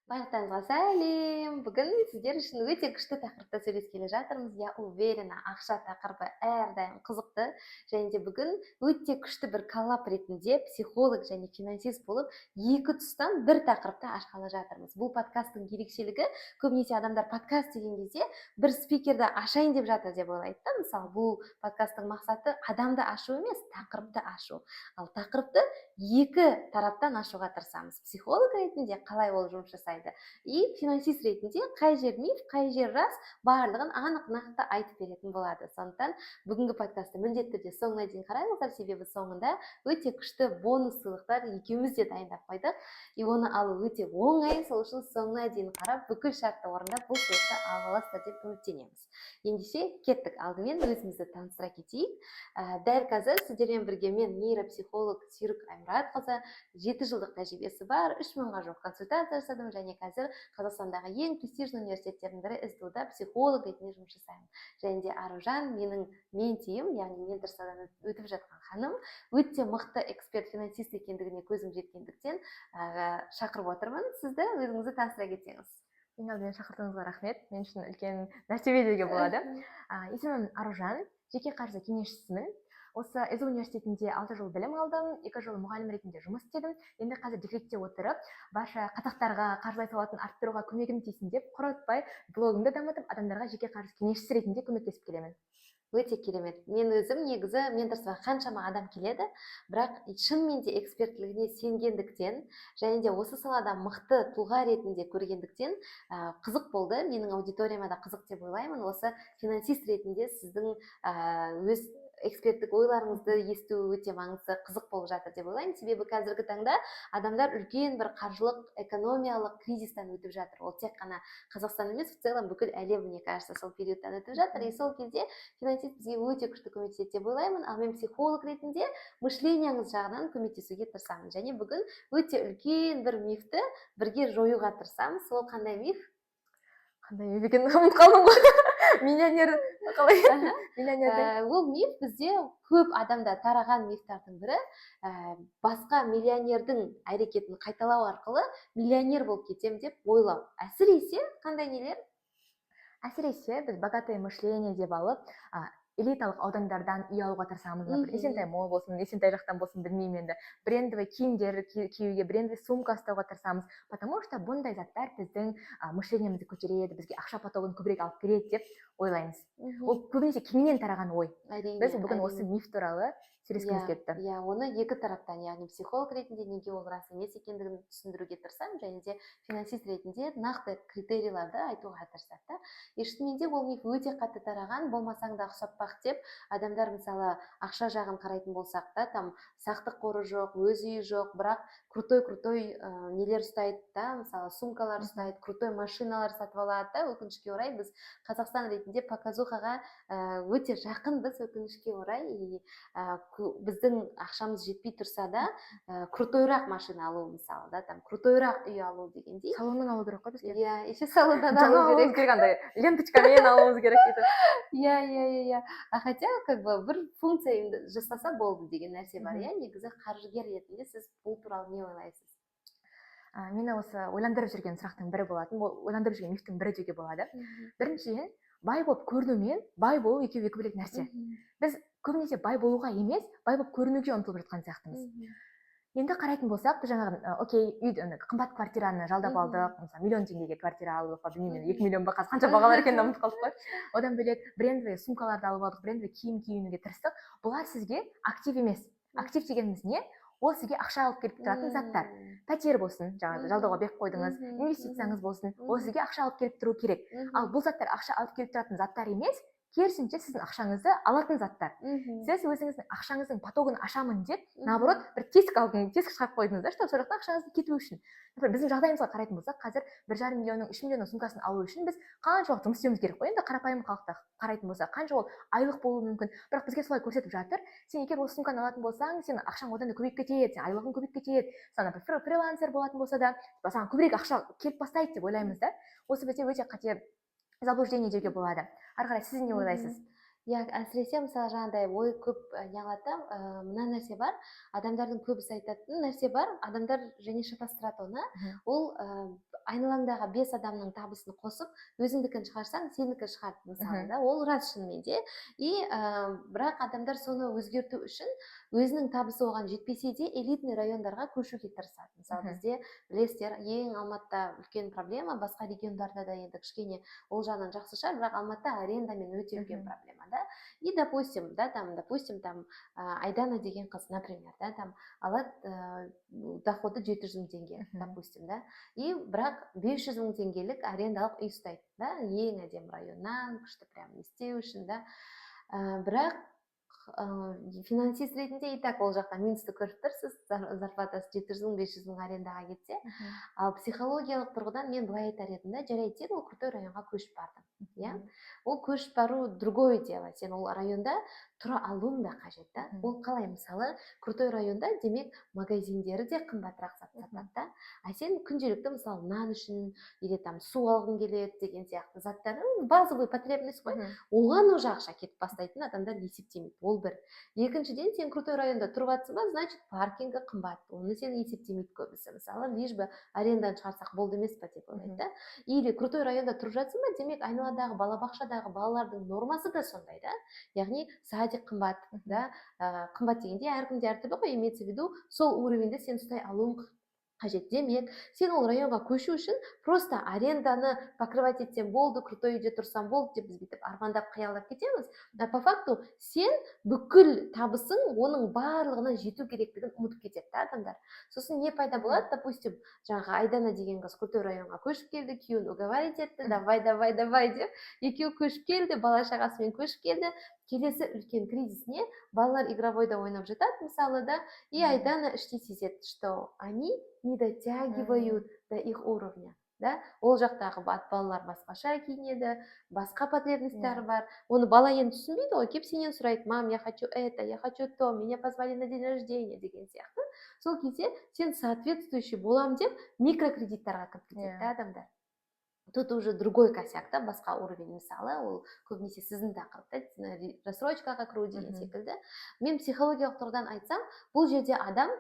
Барлықтарыңызға сәлем. Бүгін сіздер үшін өте күшті тақырыпта сөйлескелі жатырмыз. Я уверена, ақша тақырыбы әрдайым қызықты. Және де бүгін өте күшті бір коллаб ретінде психолог және финансист болып екі тұстан бір тақырыпты ашқалы жатырмыз. Бұл подкасттың ерекшелігі, көбінесе адамдар подкаст деген кезде бір спикерді ашайын деп жатыр деп ойлайды. Мысалы, бұл подкасттың мақсаты адамды ашу емес, тақырыпты ашу. Ал тақырыпты екі тараптан ашуға тырысамыз. Психолог ретінде қалай ол жұмыс жасайды и финансист ретінде қай жер миф, қай жер рас, барлығын анық нақты айтып беретін болады. Сондықтан бүгінгі подкастты міндетті түрде соңына дейін қараңыздар, себебі соңында өте күшті бонус сыйлықтар екеуміз де дайындап қойдық. И оны алу өте оңай, сол үшін соңына дейін қарап, бүкіл шартты орындап бұл сыйлықты ала аласыздар деп үміттенеміз. Ендеше кеттік. Алдымен өзімізді таныстыра кетейік. Дәл қазір сіздермен бірге мен нейропсихолог Сүйрік Аймұратқызы, 7 жылдық тәжірибесі бар, 3000-ға жуық консультация жасадым және қазір Қазақстандағы ең престижный университеттердің бірі СДУ-да психолог ретінде жұмыс жасаймын. Және де Аружан менің ментиім, яғни менторстводан өтіп жатқан ханым, өте мықты эксперт финансист екендігіне көзім жеткендіктен шақырып отырмын. Сізді өзіңізді таныстыра кетсеңіз. Ең алдымен шақыртуыңызға рахмет. Мен үшін үлкен мәртебе деуге болады. Есімім Аружан, жеке қаржы кеңесшісімін. Осы СДУ университетінде 6 жыл білім алдым, 2 жыл мұғалім ретінде жұмыс істедім. Енді қазір декретте отырып, барша қазақтарға қаржылай сауатын арттыруға көмегім тисін деп, құрытпай блогымды дамытып, адамдарға жеке қаржы кеңесшісі ретінде көмектесіп келемін. Өте керемет. Мен өзім негізі менторствоға қаншама адам келеді, бірақ шынымен де экспертлігіне сенгендіктен және де осы салада мықты тұлға ретінде көргендіктен қызық болды. Менің аудиторияма да қызық деп ойлаймын. Осы финансист ретінде сіздің өз эксперттік ойларыңызды есту өте маңызды, қызық болып жатыр деп ойлаймын. Себебі қазіргі таңда адамдар үлкен бір қаржылық, экономиялық кризистан өтіп жатыр. Ол тек қана Қазақстан емес, в целом бүкіл әлем, мне кажется, сол периодтан өтіп жатыр. И сол кезде финансист бізге өте күшті көмектеседі деп ойлаймын. Ал мен психолог ретінде мышлениеңіз жағынан көмектесуге тырысамын. Және бүгін өте үлкен бір мифті бірге жоюға тырысамыз. Ол қандай миф? Қандай миф екенін ұмытып қалдым ғой. Миллионер қалай? Ол миф бізде көп адамда тараған мифтардың бірі. Басқа миллионердің әрекетін қайталау арқылы миллионер болып кетем деп ойлау. Әсіресе қандай нелер? Әсіресе біз богатое мышление деп алып, элиталық аудандардан үй алуға тырысамыз. Есентай мол болсын, Есентай жақтан болсын, білмеймін енді. Брендовый киімдер киюге, брендовый сумка ұстауға тырысамыз. Потому что бұндай заттар біздің мышлениемізді көтереді, бізге ақша потогын көбірек алып келеді деп ойлаймыз. Ол көбінесе кеңінен тараған ой. Біз бүгін осы миф туралы сөйлескіміз кетті. Оны екі тараптан, яғни психолог ретінде неге ол рас емес екендігін түсіндіруге тырысамын, және де финансист ретінде нақты критерийларды айтуға тырысады. Шынымен де ол миф өте қатты тараған, болмасаң да ұқсатпақ деп, адамдар мысалы ақша жағын қарайтын болсақ та, там сақтық қоры жоқ, өз үйі жоқ, бірақ крутой нелер ұстайды да, мысалы сумкалар ұстайды, крутой машиналар сатып алады да. Өкінішке орай біз Қазақстан ретінде показухаға өте жақынбыз, өкінішке орай. Біздің ақшамыз жетпей тұрса да, крутойрақ машина алу мысалы, да, там крутойрақ үй алу дегендей. Салоннан алу керек қой бізге. Еще салондан алу керек. Андай ленточкамен алуымыз керек дейді. Хотя как бы бір функция жасаса болды деген нәрсе бар. Негізі қаржыгер ретінде сіз бұл туралы не ойлайсыз? Мені осы ойландырып жүрген сұрақтың бірі болатын, ойландырып жүрген мифтің бірі деуге болады. Біріншіден, бай болып көріну мен бай болу екеуі екі бөлек нәрсе. Біз көбінесе бай болуға емес, бай болып көрінуге ұмтылып жатқан сияқтымыз. Енді қарайтын болсақ, біз жаңағы, окей, қымбат квартираны жалдап алдық, мысалы, миллион теңгеге квартира алып, білмеймін, 2 миллион ба, қазір қанша бағалар екенін ұмытып қалдық қой. Одан бөлек брендовый сумкаларды алып алдық, брендовый киім киюге тырыстық. Бұлар сізге актив емес. Актив дегеніміз не? Ол сізге ақша алып келіп тұратын заттар. Пәтер болсын, жаңағы жалдауға беріп қойдыңыз, инвестицияңыз болсын, ол сізге ақша алып келіп тұру керек. Ал бұл заттар ақша алып келіп тұратын заттар емес, керісінше сіздің ақшаңызды алатын заттар. Сіз өзіңіздің ақшаңыздың потогын ашамын деп, наоборот, бір тесік шығарып қойдыңыз да, чтобы сол жақтан ақшаңыздың кетуі үшін. Біздің жағдайымызға қарайтын болсақ, қазір 1,5 миллионның, 3 миллионның сумкасын алу үшін біз қанша уақыт жұмыс істеуіміз керек қой. Енді қарапайым халықта қарайтын болсақ, қанша ол айлық болуы мүмкін. Бірақ бізге солай көрсетіп жатыр. Сен егер осы сумканы алатын болсаң, сен ақшаң одан да көбейіп кетеді, сен айлығың көбейіп кетеді. Сен бір фрилансер болатын болса да, саған көбірек ақша келіп бастайды деп ойлаймыз да. Осы бізде өте қате заблуждение деуге болады. Ары қарай сіз не ойлайсыз? иә, әсіресе мысалы жаңағыдай ой көп неғылады да, мына нәрсе бар, адамдардың көбісі айтатын нәрсе бар, адамдар және шатастырады оны. Ол айналаңдағы 5 адамның табысын қосып, өзіңдікін шығарсаң, сенікі шығады мысалы да. Ол рас шынымен де. И бірақ адамдар соны өзгерту үшін өзінің табысы оған жетпесе де элитный райондарға көшуге тырысады. Мысалы бізде білесіздер, ең Алматыда үлкен проблема, басқа региондарда да енді кішкене ол жағынан жақсы шығар, бірақ Алматыда арендамен өте үлкен проблема, да. И допустим, Айдана деген қыз, например, да, там алады доходы 700 000 теңге, допустим, да. И бірақ 500 000 теңгелік арендалық үй ұстайды, да, ең әдемі районнан, күшті прям не істеу үшін, да. Бірақ финансист ретінде и так ол жақта минусты көріп тұрсыз, зарплатасы 700 000, 500 000 арендаға кетсе. Ал психологиялық тұрғыдан мен былай айтар едім да, жарайды, сен ол крутой районға көшіп бардың. Иә? Ол көшіп бару другое дело. Сен ол районда тұра алуың да қажет, да. Ол қалай, мысалы, крутой районда демек магазиндері де қымбатырақ сатады, да. А сен күнделікті мысалы нан үшін или там су алғың келеді деген сияқты заттар, базовый потребность қой. Оған уже ақша кетіп бастайтын адамдар есептемейді. Ол бір. Екіншіден, сен крутой районда тұрып жатсың ба, значит, паркингі қымбат. Оны сен есептемейді көбісі. Мысалы, лишь бы арендан шығарсақ болды емес па деп ойлайды, да. Или крутой районда тұрып жатсың ба, демек айналадағы балабақшадағы балалардың нормасы да сондай, да. Яғни садик қымбат, да. Қымбат дегенде әркімде әртүрлі ғой, имеется в виду, сол уровеньде сен ұстай алуың қажет. Демек, сен ол районға көшу үшін просто аренданы покрывать етсем болды, крутой үйде тұрсам болды деп біз бүйтіп армандап қиялдап кетеміз. По факту сен бүкіл табысың оның барлығына жету керектігін ұмытып кетеді, да, адамдар. Сосын не пайда болады? Допустим, жаңағы Айдана деген қыз крутой районға көшіп келді, күйеуін уговаривать етті, давай деп, екеуі көшіп келді, бала шағасымен көшіп келді. Келесі үлкен кризис не? Балалар игровойда ойнап жатады, мысалы, да, и Айдана іштей сезеді, что они не дотягивают до их уровня, да. Ол жақтағы балалар басқаша киінеді, басқа потребностьтары бар. Оны бала енді түсінбейді ғой, келіп сенен сұрайды: мам, я хочу это, я хочу то, меня позвали на день рождения деген сияқты. Сол кезде сен соответствующий болам деп микрокредиттарға кіріп кетеді, да, адамдар. Тут уже другой косяк, да, басқа уровень, мысалы, ол көбінесе сіздің тақырып, рассрочкаға кіру деген секілді. Мен психологиялық тұрғыдан айтсам, бұл жерде адам,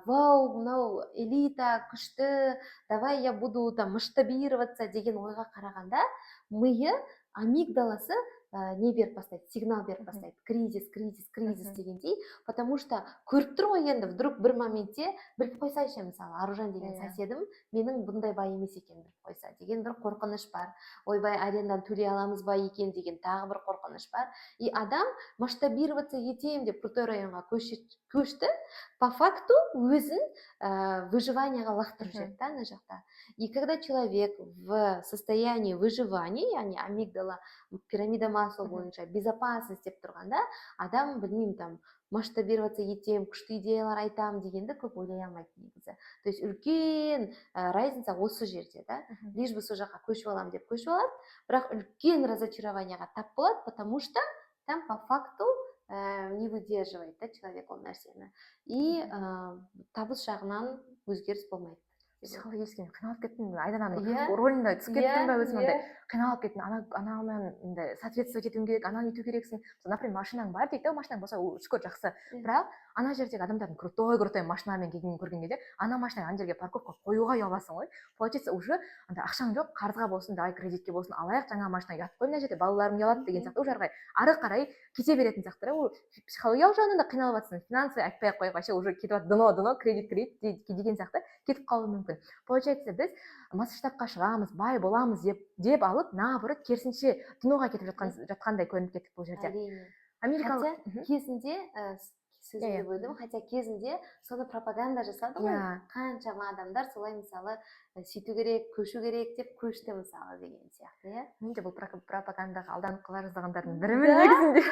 вау, мынау элита, күшті, давай я буду там масштабироваться деген ойға қарағанда, миы, амигдаласы не беріп бастайды, сигнал беріп бастайды, кризис дегендей, потому что көріп тұр ғой енді, вдруг бір моментте біліп қойсайшы, мысалы, Аружан деген соседім менің бұндай бай емес екен біліп қойса деген бір қорқыныш бар. Ойбай, арендан төлей аламыз ба екен деген тағы бір қорқыныш бар. И адам масштабироваться етем деп крутой районға көшті, по факту өзін выживанияға лақтырып жіберді, ана жақта. И когда человек в состоянии выживания, яғни амигдала, пирамида Маслоу бойынша безопасность деп тұрғанда, адам, білмеймін, там масштабироваться етем, күшті идеялар айтам дегенді көп ойлай алмайды негізі. То есть үлкен разница осы жерде, да. Лишь бы сол жаққа көшіп алам деп көшіп алады, бірақ үлкен разочарованияға тап болады, потому что там по факту не выдерживает, да, человек ол нәрсені. И табыс жағынан өзгеріс болмайды. Психологически қиналып кеттім, Айдананың ролінде түсіп кеттім ба өзім, ондай қиналып кеттім, анамен соответствовать етуің керек, ананы ету керексің. Например, машинаң бар дейді, машинаң болса шүкір жақсы, бірақ ана жердегі адамдардың крутой машинамен келгенін көрген кезде, ана машинаны ана жерге парковка қоюға ұяласың ғой. Получается, уже ақшаң жоқ, қарызға болсын, давай кредитке болсын, алайық, жаңа машина ұят қой мына жерде, балаларым ұялады деген сияқты, уже ары қарай кете беретін сияқты. Ол психологиялық жағынан да қиналып жатсың, финансовый айтпай ақ қояйық, вообще уже кетіп жатыр, дно, кредит деген сияқты кетіп қалуы мүмкін. Получается, біз масштабқа шығамыз, бай боламыз деп алып, наоборот, керісінше дноға кетіп жатқандай көрініп кеттік бұл жерде. Америкалық кезінде сөзімді бөлдім, хотя кезінде соны пропаганда жасады ғой, қаншама адамдар солай, мысалы, сөйту керек, көшу керек деп көшті, мысалы, деген сияқты, иә. Мен де бұл пропагандаға алданып қала жаздағандардың бірімін негізінде.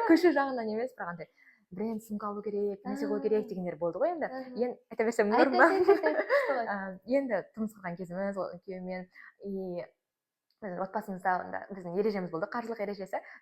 Көшу жағынан емес, бірақ андай бренд сумка алу керек, нәрсе қою керек дегендер болды ғой енді. Енді айта берсем норм ба? Енді тұрмыс құрған кезіміз, күйеуімен, и отбасымызда біздің ережеміз болды, қаржылық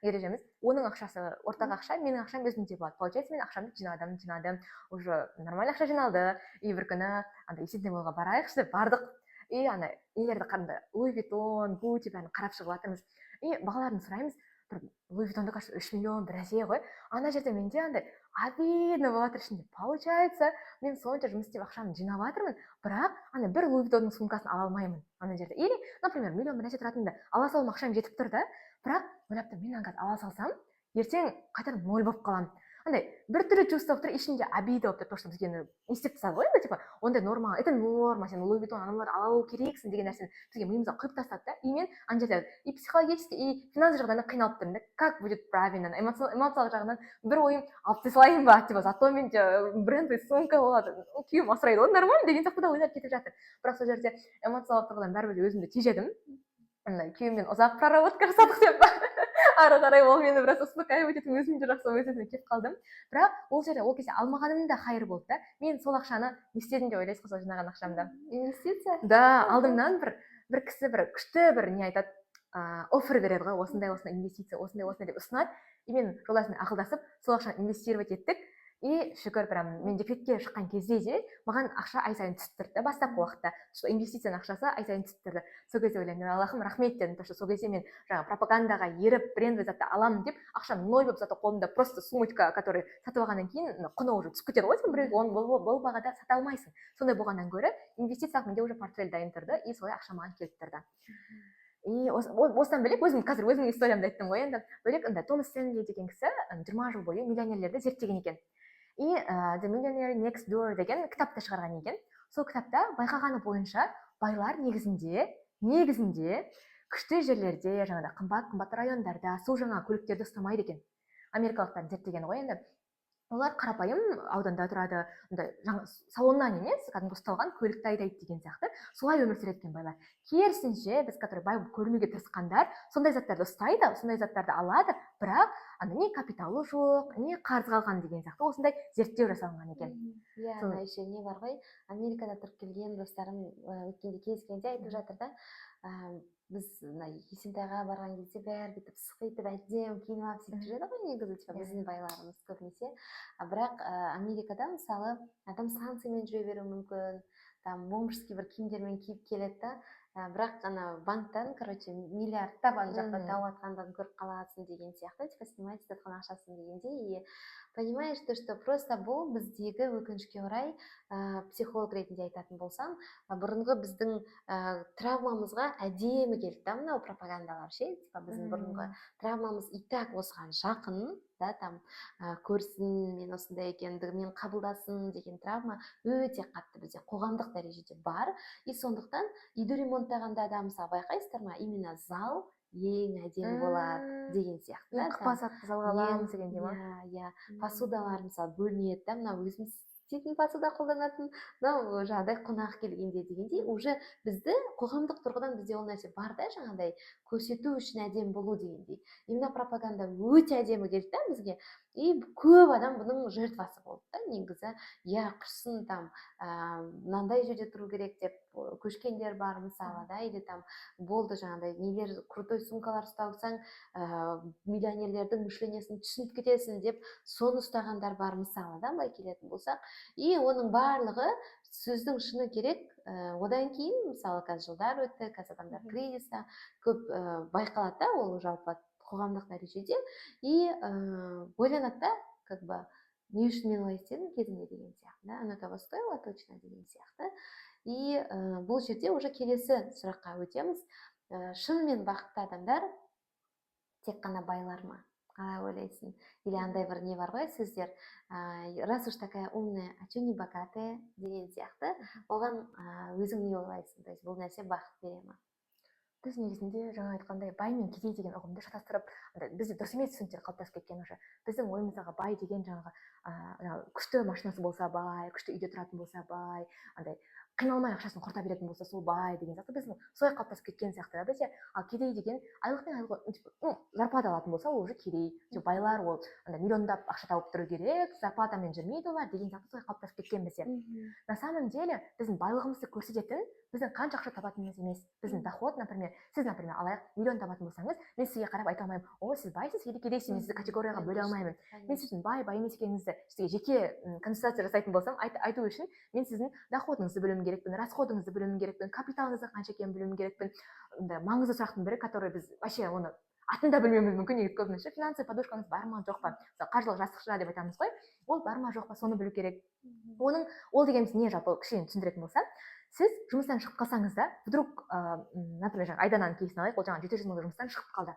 ережеміз. Оның ақшасы ортақ ақша, менің ақшам өзімде болады. Получается, мен ақшамды жинадым, уже нормально ақша жиналды. И бір күні есентен болға барайықшы деп бардық. И нелерді қарында, Луи Виттон, Гуччи бәрін қарап шығып жатырмыз. И бағаларын сұраймыз, бір Луи Виттондікі 3 миллион бір нәрсе ғой. Ана жерде менде андай обидно болып жатыр ішінде. Получается, мен сонша жұмыс істеп ақшамды жинап жатырмын, бірақ ана бір Луи Виттонның сумкасын ала алмаймын ана жерде. Или, например, миллион бір нәрсе тұратынды ала салым ақшам жетіп тұр да, бірақ ойлап тұрмын, мен ана ала салсам, ертең қайтадан ноль болып қаламын. Андай біртүрлі чувство болып тұр, ішінде обида болып тұр, то что бізге не істеп тастады ғой енді, типа ондай норма, это норма, сен Луи Виттон аналарды ала алу керексің деген нәрсені бізге миымызға құйып тастады да. И мен ана жерде и психологически, и финансовый жағынан қиналып тұрмын да, как будет правильно, эмоциялық жағынан бір ойым алып тастай салайын ба, типа зато менде брендовый сумка болады, күйеуім асырайды ғой, нормально деген сияқты да ойлар кетіп жатыр. Бірақ сол жерде эмоциялық тұрғыдан бәрібір өзімді тежедім. Андай күйеуіммен ұзақ проработка жасадық деп ары қарай ол мені біраз успокаивать етіп өзім де жақсы өзіме келіп қалдым. Бірақ ол жерде ол кезде алмағаным да хайыр болды да. Мен сол ақшаны не істедім деп ойлайсыз ғой, сол жинаған ақшамды? Инвестиция? Да, алдымнан бір кісі бір күшті бір не айтады, оффер береді ғой, осындай инвестиция, осындай деп ұсынады. И мен жолдасыммен ақылдасып сол ақшаны инвестировать еттік. И шүкір, прям мен декретке шыққан кезде де маған ақша ай сайын түсіп тұрды да, бастапқы уақытта. Сол инвестицияның ақшасы ай сайын түсіп тұрды. Сол кезде ойлаймын, Аллахым рахмет дедім, потому что сол кезде мен жаңа пропагандаға еріп брендовый затты аламын деп, ақшам ноль болып зато қолымда просто сумочка, который сатып алғаннан кейін құны уже түсіп кетеді ғой, сен біреуге оны бұл бағада сата алмайсың. Сондай болғаннан гөрі инвестициялық менде уже портфель дайын тұрды, и солай ақша маған келіп тұрды. И осыдан бөлек қазір өзімнің историямды айттым ғой енді. Бөлек Томас Стенли деген кісі 20 жыл бойы миллионерлерді зерттеген екен. И The Millionaire Next Door деген кітапты шығарған екен. Сол кітапта байқағаны бойынша байлар негізінде күшті жерлерде, жаңағыда қымбат райондарда су жаңа көліктерді ұстамайды екен. Америкалықтар зерттеген ғой енді. Олар қарапайым ауданда тұрады, жаңа салоннан емес, кәдімгі ұсталған көлікті айдайды деген сияқты, солай өмір сүреді екен байлар. Керісінше біз, который бай болып көрінуге тырысқандар, сондай заттарды ұстайды, сондай заттарды алады, бірақ не капиталы жоқ, не қарызға алған деген сияқты осындай зерттеу жасалған екен. Иә, ана еще не бар ғой, Америкада тұрып келген достарым өткенде кездескенде айтып жатыр да, біз Есентайға барған кезде бәрі бүйтіп сықитып әдемі киініп алып сөйтіп жүреді ғой негізі, типа біздің байларымыз көбінесе. Бірақ Америкада мысалы адам станциямен жүре беруі мүмкін, там бомжский бір киімдермен киіп келеді да, бірақ ана банктан, короче, миллиардтап ана жақта тауып жатқандығын көріп қаласың деген сияқты, типа снимать еткен ақшасын дегенде. И понимаешь, то, что просто бұл біздегі өкінішке орай психолог ретінде айтатын болсам, бұрынғы біздің травмамызға әдемі келді да мынау пропагандалар ше, типа біздің бұрынғы травмамыз и так осыған жақын, да, там көрсін, мен осындай екендігіммен қабылдасын деген травма өте қатты бізде қоғамдық дәрежеде бар. И сондықтан үйді ремонттағанда да мысалы байқайсыздар ма, именно зал ең әдемі болады деген сияқты. Ең қыпасатты залға аламыз дегендей ма? Иә, посудалар мысалы бөлінеді да, мына өзіміз істейтін посуда қолданатын, мынау жаңағыдай қонақ келгенде дегендей, уже бізді қоғамдық тұрғыдан бізде ол нәрсе бар да, жаңағыдай көрсету үшін әдемі болу дегендей. Именно пропаганда өте әдемі келді да бізге. И көп адам бұның жертвасы болды да негізі. Иә, құрсын там мынандай жерде тұру керек деп көшкендер бар мысалы да, или там болды жаңағыдай нелер крутой сумкалар ұстаусаң миллионерлердің мышлениесін түсініп кетесің деп соны ұстағандар бар мысалы да, былай келетін болсақ. И оның барлығы сөздің шыны керек. Одан кейін мысалы қазір жылдар өтті, қазір адамдар кризиста көп байқалады да, ол жалпы қоғамдық дәрежеде. И ойланады да, как бы не үшін мен олай істедім кезінде деген сияқты, да, оно того стоило точно деген сияқты. И бұл жерде уже келесі сұраққа өтеміз. Шынымен бақытты адамдар тек қана байлар ма? Қалай ойлайсың? Или андай бір не бар ғой сөздер, раз уж такая умная, а чё не богатая деген сияқты. Оған өзің не ойлайсың? То есть бұл нәрсе бақыт бере ма? Біз негізінде жаңа айтқандай бай мен кедей деген ұғымды шатастырып, бізде дұрыс емес түсініктер қалыптасып кеткен уже. Біздің ойымыздағы бай деген жаңағы күшті машинасы болса бай, күшті үйде тұратын болса бай, андай қиналмай ақшасын құрта беретін болса сол бай деген сияқты біздің солай қалыптасып кеткен сияқты да бізде. Ал кедей деген айлықпен зарплата алатын болса ол уже кедей. Байлар ол миллиондап ақша тауып тұру керек, зарплатамен жүрмейді олар деген сияқты солай қалыптасып кеткен бізде. На самом деле біздің байлығымызды көрсететін біздің қанша ақша табатынымыз емес, біздің доход, например, сіз, например, алайық, миллион табатын болсаңыз, мен сізге қарап айта алмаймын, о, сіз байсыз, или кедейсіз, мен сізді категорияға бөле алмаймын. Мен сіздің бай емес екеніңізді сізге жеке консультация жасайтын болсам, айту үшін мен сіздің доходыңызды білуім керекпін, расходыңызды білуім керекпін, капиталыңыздың қанша екенін білуім керекпін. Маңызды сұрақтың бірі, который біз вообще оны атын да білмеуіміз мүмкін. Негізі көбінесе финансовый подушкаңыз бар ма жоқ па, мысалы қаржылық жастықша деп айтамыз ғой, ол бар ма жоқ па соны білу керек. Ол дегеніміз не жалпы кішкене түсіндіретін болсам, сіз жұмыстан шығып қалсаңыз да вдруг например Айдананың кейсін алайық, ол жаңағы 700 мыңдық жұмыстан шығып қалды.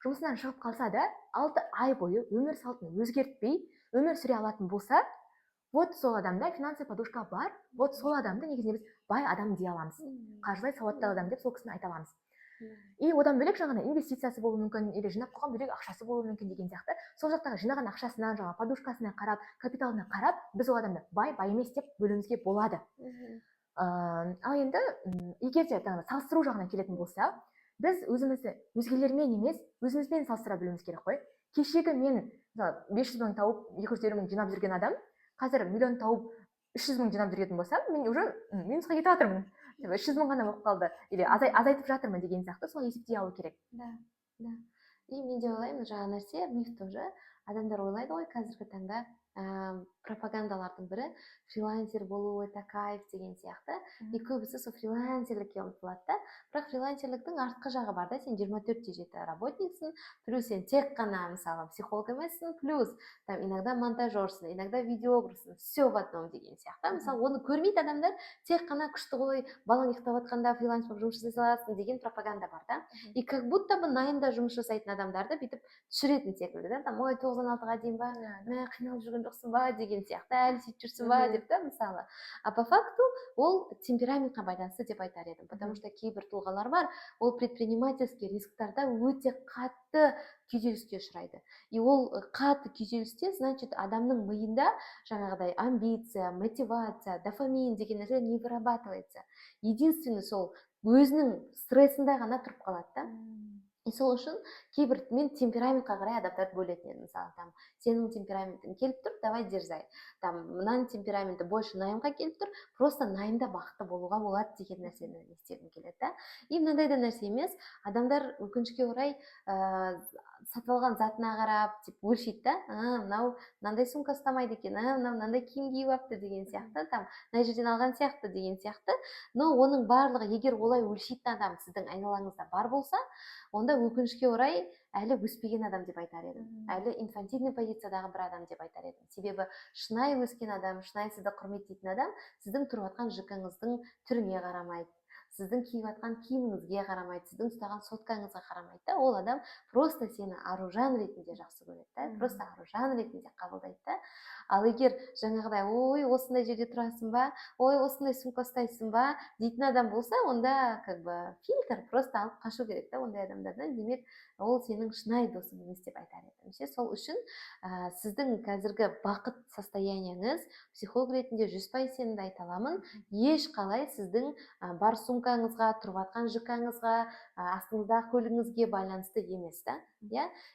Жұмысынан шығып қалса да 6 ай бойы өмір салтын өзгертпей өмір сүре алатын болса, вот сол адамда финансовый подушка бар, вот сол адамды негізінде біз бай адам дей аламыз, қаржылай сауатты адам деп сол кісіні айта аламыз. И одан бөлек жаңағы инвестициясы болуы мүмкін, или жинап қойған бөлек ақшасы болуы мүмкін деген сияқты, сол жақтағы жинаған ақшасына, жаңағы подушкасына қарап, капиталына қарап, біз ол адамды бай емес деп бөлуімізге болады. Ал енді егер де салыстыру жағынан келетін болса, біз өзімізді өзгелермен емес, өзімізбен салыстыра білуіміз керек қой. Кешегі мен 500 мың тауып 250 мың жинап жүрген адам, қазір миллион тауып 300 мың жинап жүретін болсам, мен уже минусқа кетіп жатырмын. 300 мың ғана болып қалды, или азайтып жатырмын деген сияқты солай есептей алу керек. Да. И мен де ойлаймын, жаңа нәрсе миф тоже. Адамдар ойлайды ғой қазіргі таңда пропагандалардың бірі фрилансер болу өте кайф деген сияқты. И көбісі сол фрилансерлікке ұмтылады да. Бірақ фрилансерліктің артқы жағы бар да, сен 24/7 работниксің, плюс сен тек қана мысалы психолог емессің, плюс там иногда монтажерсың, иногда видеографсың, все в одном деген сияқты. Мысалы оны көрмейді адамдар, тек қана күшті ғой, балаң ұйықтап жатқанда фриланс болып жұмыс жасай аласың деген пропаганда бар да. И как будто бы найымда жұмыс жасайтын адамдарды бүйтіп түсіретін секілді да. Там ой 9-дан 6-ға дейін ба, мә қиналып жүрген жоқсың ба деген сияқты, әлі сөйтіп жүрсің ба деп та мысалы. А по факту ол темпераментқа байланысты деп айтар едім, потому что кейбір тұлғалар бар, ол предпринимательский рисктарда өте қатты күйзеліске ұшырайды. И ол қатты күйзелісте, значит, адамның миында жаңағыдай амбиция, мотивация, дофамин деген нәрсе не вырабатывается. Единственный сол өзінің стрессінде ғана тұрып қалады да. И сол үшін кейбір мен темпераментқа қарай адамдарды бөлетін едім. Мысалы, там сенің темпераментің келіп тұр, давай дерзай. Там мынаның темпераменті больше найымға келіп тұр, просто найымда бақытты болуға болады деген нәрсені естегім келеді да. И мынандай да нәрсе емес, адамдар өкінішке орай сатып алған затына қарап, өлшейді да. Мынау мынандай сумка ұстамайды екен, мынау мынандай киім киіп алыпты деген сияқты, там мына жерден алған сияқты деген сияқты. Но оның барлығы, егер олай өлшейтін адам сіздің айналаңызда бар болса, онда өкінішке орай әлі өспеген адам деп айтар едім. Әлі инфантильный позициядағы бір адам деп айтар едім. Себебі шынайы өскен адам, шынайы сізді құрметтейтін адам сіздің тұрып жатқан ЖК-ңыздың түріне қарамайды, сіздің киіп жатқан киіміңізге қарамайды, сіздің ұстаған соткаңызға қарамайды да. Ол адам просто сені аружан ретінде жақсы көреді да, просто аружан ретінде қабылдайды да. Ал егер жаңағыдай ой осындай жерде тұрасың ба, ой осындай сумка ұстайсың ба дейтін адам болса, онда как бы фильтр просто алып қашу керек та ондай адамдардан. Демек ол сенің шынайы досың емес деп айтар едім. Сол үшін сіздің қазіргі бақыт состояниеңіз психолог ретінде 100% сенімді айта аламын, ешқалай сіздің бар сумкаңызға, тұрып жатқан ЖК-ңызға, астыңыздағы көлігіңізге байланысты емес та.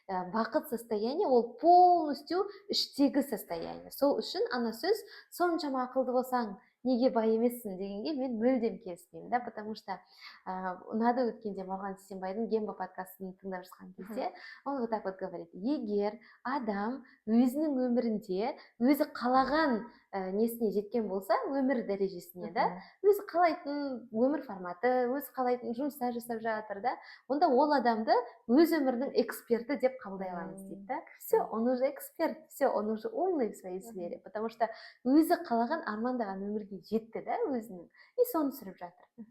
Бақыт состояние ол полностью іштегі состояние. Сол үшін ана сөз соншама ақылды болсаң неге бай емессің дегенге мен мүлдем келіспеймін да, потому что ұнады өткенде Марған Сейсенбайдың Гемба подкастын тыңдап жатқан кезде он вот так вот говорит: егер адам өзінің өмірінде өзі қалаған несіне жеткен болса, өмір дәрежесіне да, өзі қалайтын өмір форматы, өзі қалайтын жұмыстар жасап жатыр да, онда ол адамды өз өмірінің эксперті деп қабылдай аламыз дейді да. Все, он уже эксперт, все, он уже умный в своей сфере, потому что өзі қалаған армандаған өмірге жетті да өзінің, и соны сүріп жатыр.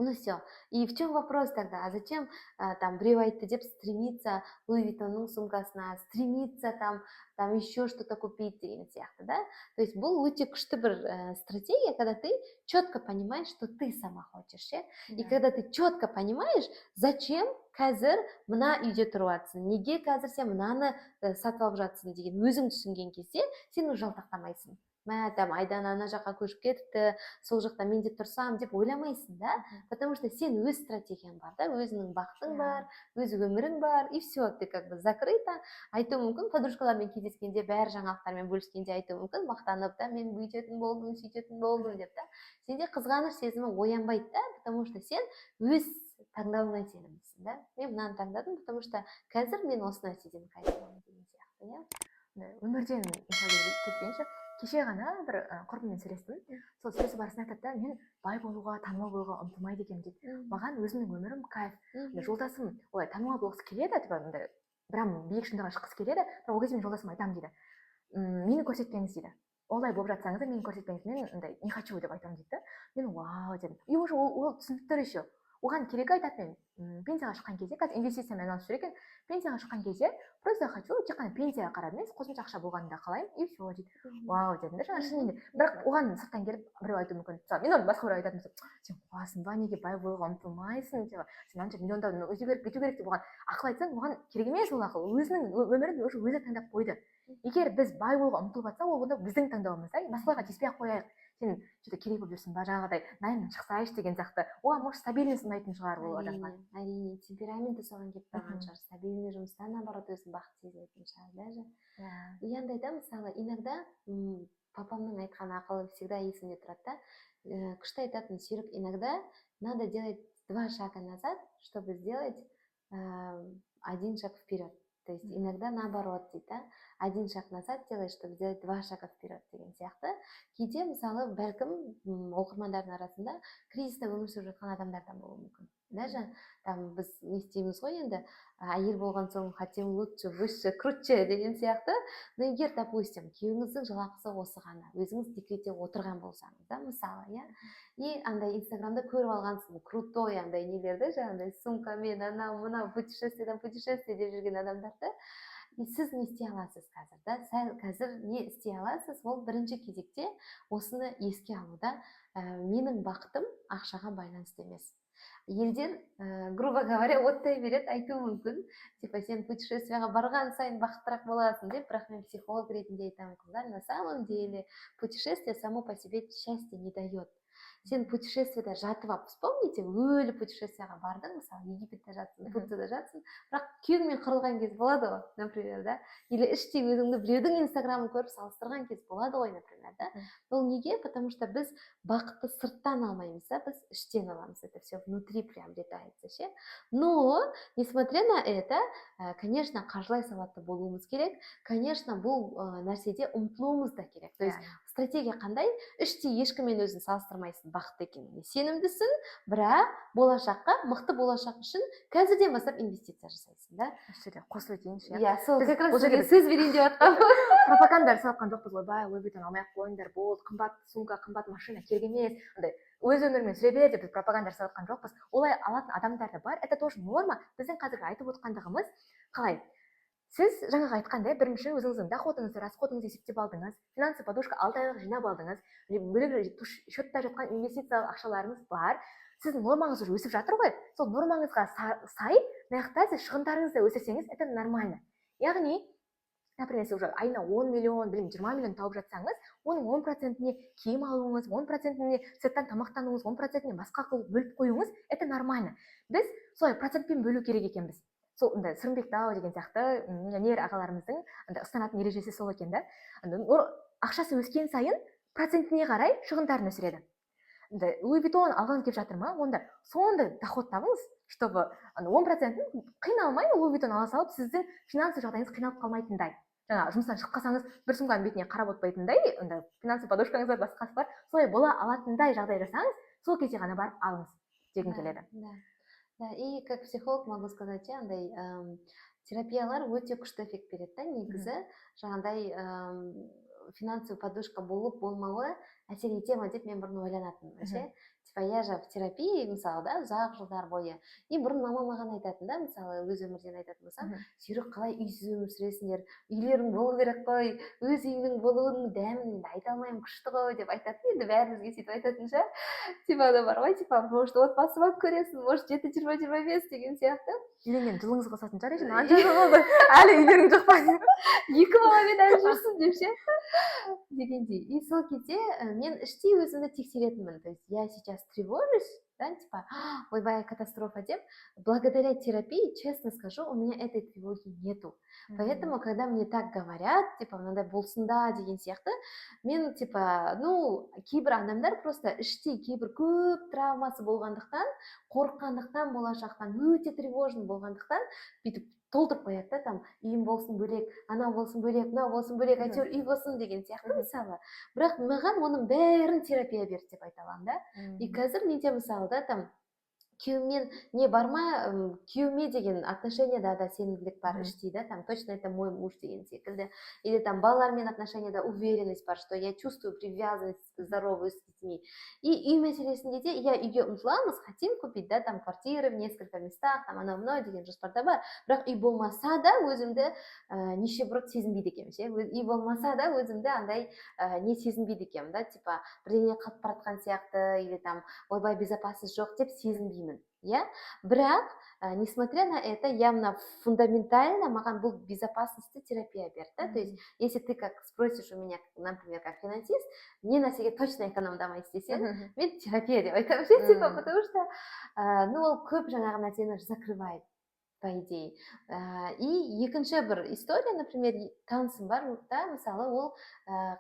Ну все. И в чем вопрос тогда? А зачем там біреу айтты деп стремиться Луи Виттонның сумкасына, стремиться там еще что-то купить деген сияқты, да? То есть бұл өте күшті бір стратегия, когда ты четко понимаешь, что ты сама хочешь, и когда ты четко понимаешь, зачем қазір мына үйде тұрып жатсың, неге қазір сен мынаны сатып алып жатсың деген өзің түсінген кезде сен уже жалтақтамайсың. Мә, там Айдана ана жаққа көшіп кетіпті, сол жақта мен де тұрсам деп ойламайсың да, потому что сен өз стратегияң бар да, өзіңнің бақытың бар, өз өмірің бар, и все, ты как бы закрыта. Айту мүмкін, подружкалармен кездескенде, бәрі жаңалықтармен бөліскенде айту мүмкін, мақтанып та, мен бүйтетін болдым, сөйтетін болдым деп та. Сенде қызғаныш сезімі оянбайды да, потому что сен өз таңдауыңнан сенімдісің да. Мен мынаны таңдадым, потому что қазір мен осы нәрседен кайф аламын деген сияқты, иә. Өмірден мысалы кетейінші, кеше ғана бір құрбыммен сөйлестім. Сол сөйлесу барысында айтады да, мен бай болуға, танымал болуға ұмтылмайды екенмін дейді. Маған өзімнің өмірім кайф. Жолдасым олай танымал болғысы келеді, прям биік шыңдарға шыққысы келеді, бірақ ол кезде мен жолдасыма айтамын дейді. Мені көрсетпеңіз дейді. Олай болып жатсаңыз да мені көрсетпеңіз, мен андай не хочу деп айтамын дейді. Мен вау дедім. И уже ол түсініп тұр еще. Оған керегі айтады, мен пенсияға шыққан кезде, қазір инвестициямен айналысып жүр екен, пенсияға шыққан кезде просто хочу тек қана пенсияға қарап емес, қосымша ақша болғанында қалаймын, и все дейді. Вау дедім да, жаңа шынымен де. Бірақ оған сырттан келіп біреу айтуы мүмкін. Мысалы, мен оны басқа біреу айтатын болса, сен қуасың ба, неге бай болуға ұмтылмайсың деп, сен анша миллиондаудан өту керек, бүйту керек деп оған ақыл айтсаң, оған керек емес ол ақыл. Өзінің өмірін уже өзі таңдап қойды. Егер біз бай болуға ұмтылып жатсақ, ол онда біздің таңдауымыз да, басқаларға тиіспей ақ қояйық. Сен что-то керек болып жүрсің ба, жаңағыдай найымнан шықсайшы деген сияқты. Оған может стабильность ұнайтын шығар ол адамға. Әрине, темпераменті соған келіп қалған шығар. Стабильный жұмыста наоборот өзін бақыт сезінетін шығар даже. И андай да, мысалы, иногда папамның айтқан ақылы всегда есімде тұрады да. Күшті айтатын Серік, иногда надо делать 2 шага назад, чтобы сделать 1 шаг вперед. То есть иногда наоборот дейді, да? 1 шаг назад делать, чтобы сделать 2 шага вперед деген сияқты. Кейде мысалы бәлкім оқырмандардың арасында кризисте өмір сүріп жатқан адамдар да болуы мүмкін. Даже там біз не істейміз ғой енді, әйел болған соң хотим лучше, выше, круче деген сияқты. Но егер, допустим, күйеуіңіздің жалақысы осы ғана, өзіңіз декретте отырған болсаңыз да, мысалы, иә. И андай инстаграмда көріп алғансың, крутой андай нелерді, жаңағыдай сумкамен, анау мынау путешествиедан путешествие деп жүрген адамдарды. И сіз не істей аласыз қазір да? Қазір не істей аласыз? Ол бірінші кезекте осыны еске алуда, менің бақытым ақшаға байланысты емес. Елдер, грубо говоря, оттай береді, айтуы мүмкін. Типа сен путешествияға барған сайын бақыттырақ боласың деп, бірақ мен психолог ретінде айтамын, қыздар, на самом деле путешествие само по себе счастье не дает. Сен путешествияда жатып алып, вспомните, өлі путешествияға бардың, мысалы, Египетте жатсың, Турцияда жатсың, бірақ күйеуіңмен қырылған кез болады ғой, например, да? Или іштей өзіңді біреудің инстаграмын көріп салыстырған кез болады ғой, например, да? Ол неге? Потому что біз бақытты сырттан алмаймыз, да? Біз іштен аламыз, это все внутри приобретается, ше? Но, несмотря на это, конечно, қаржылай сауатты болуымыз керек, конечно, бұл нәрседе ұмтылуымыз да керек. То есть, стратегия қандай? Іштей ешкіммен өзін салыстырмайсың бақытты екеніне сенімдісің, бірақ болашаққа, мықты болашақ үшін қазірден бастап инвестиция жасайсың, да? Іште қосылып өтейінші. Иә, сол как раз сөз берейін деп жатқам. Пропаганда жасап жатқан жоқпыз ғой, бай Луи Виттон алмай ақ қойыңдар, болды, қымбат сумка, қымбат машина керек емес, андай өз өмірімен сүре береді деп біз пропаганда жасап жатқан жоқпыз. Олай алатын адамдар да бар, это тоже норма. Біздің қазіргі айтып отқандығымыз қалай? Сіз жаңағы айтқандай, бірінші өзіңіздің доходыңызды, расходыңызды есептеп алдыңыз, финансовый подушка 6 айлық жинап алдыңыз, бөлек счетта жатқан инвестициялық ақшаларыңыз бар. Сіздің нормаңыз уже өсіп жатыр ғой. Сол нормаңызға сай, маяқта сіз шығындарыңызды өсірсеңіз, это нормально. Яғни, например, сіз уже айына 10 миллион, 20 миллион тауып жатсаңыз, оның 10%-не киім алуыңыз, 10%-не сырттан тамақтануыңыз, 10%-не басқа қылып бөліп қоюыңыз, это нормально. Біз солай процентпен бөлу керек екенбіз. Сол Сырымбек Дау деген сияқты миллионер ағаларымыздың ұстанатын ережесі сол екен да. Ақшасы өскен сайын процентіне қарай шығындарын өсіреді. Луи Виттон алған келіп жатыр ма? Онда сондай доход табыңыз, чтобы 10%-ін қиналмай Луи Виттон ала салып, сіздің финансовый жағдайыңыз қиналып қалмайтындай. Жаңа жұмыстан шығып қалсаңыз, бір сумканың бетіне қарап отпайтындай, финансовый подушкаңыз бар, басқасы бар, солай бола алатындай жағдай жасаңыз, сол кезде ғана барып алыңыз дегім келеді. Да, и как психолог могу сказать, андай терапиялар өте күшті эффект береді да, негізі жаңағыдай финансовый подушка болып болмауы әсер ете ма деп мен бұрын ойланатынмын, ше. Типа, я же в терапии, мысалы, да, ұзақ жылдар бойы. И бұрын мама маған айтатын да, мысалы, өз өмірден айтатын болсам, Серік, қалай үйсіз өмір сүресіңдер, үйлерің болу керек қой, өз үйіңнің болуының дәмін айта алмаймын, күшті ғой деп айтатын, енді бәрімізге сөйтіп айтатын шығар. Типа, да бар ғой, типа, может, отбасы болып көресің, может, 7-20-25 деген сияқты. Үйленген жылыңыз қосатын шығар, екен, анша жыл болды, әлі үйлерің жоқ па? 2 баламен әлі жүрсің деп ше. Дегендей. И сол кезде мен іштей өзімді тексеретінмін. То есть я сейчас тревожусь, да, типа, ойбай, катастрофа деп. Благодаря терапии, честно скажу, у меня этой тревоги нету. Поэтому, когда мне так говорят, типа, мынандай болсын да деген сияқты, мен, типа, кейбір адамдар просто іштей кейбір көп травмасы болғандықтан, қорыққандықтан, болашақтан өте тревожный болғандықтан, бүйтіп толтырып қояды да, там үйім болсын бөлек, анау болсын бөлек, мынау болсын бөлек, әйтеуір үй болсын деген сияқты мысалы. Бірақ маған оның бәрін терапия берді деп айта аламын да. И қазір менде мысалы да там күйеуіммен не бар ма, күйеуіме деген отношенияда да сенімділік бар іштей, да, там точно это мой муж деген секілді. Или там балалармен отношенияда уверенность бар, что я чувствую привязанность здоровую с детьми. И үй мәселесінде де, иә, үйге ұмтыламыз, хотим купить, да, там квартиры в несколько местах, там анау мынау деген жоспарда бар. Бірақ үй болмаса да өзімді нищеброд сезінбейді екенмін, ше. Үй болмаса да өзімді андай не сезінбейді екенмін, да, типа бірдеңе қалып бара жатқан сияқты, или там ойбай безопасность жоқ деп сезінбеймін. Я, бірақ, несмотря на это, явно фундаментально маған бұл безопасности терапия берді. То есть, если ты как спросишь у меня, например, как финансист, не нәрсеге точно экономдамай істесең, мен терапия деп айтамын, типа, потому что, ну, ол көп жаңағы нәрсені закрывает, по идее. И екінші бір история, например, танысым бар, да, мысалы, ол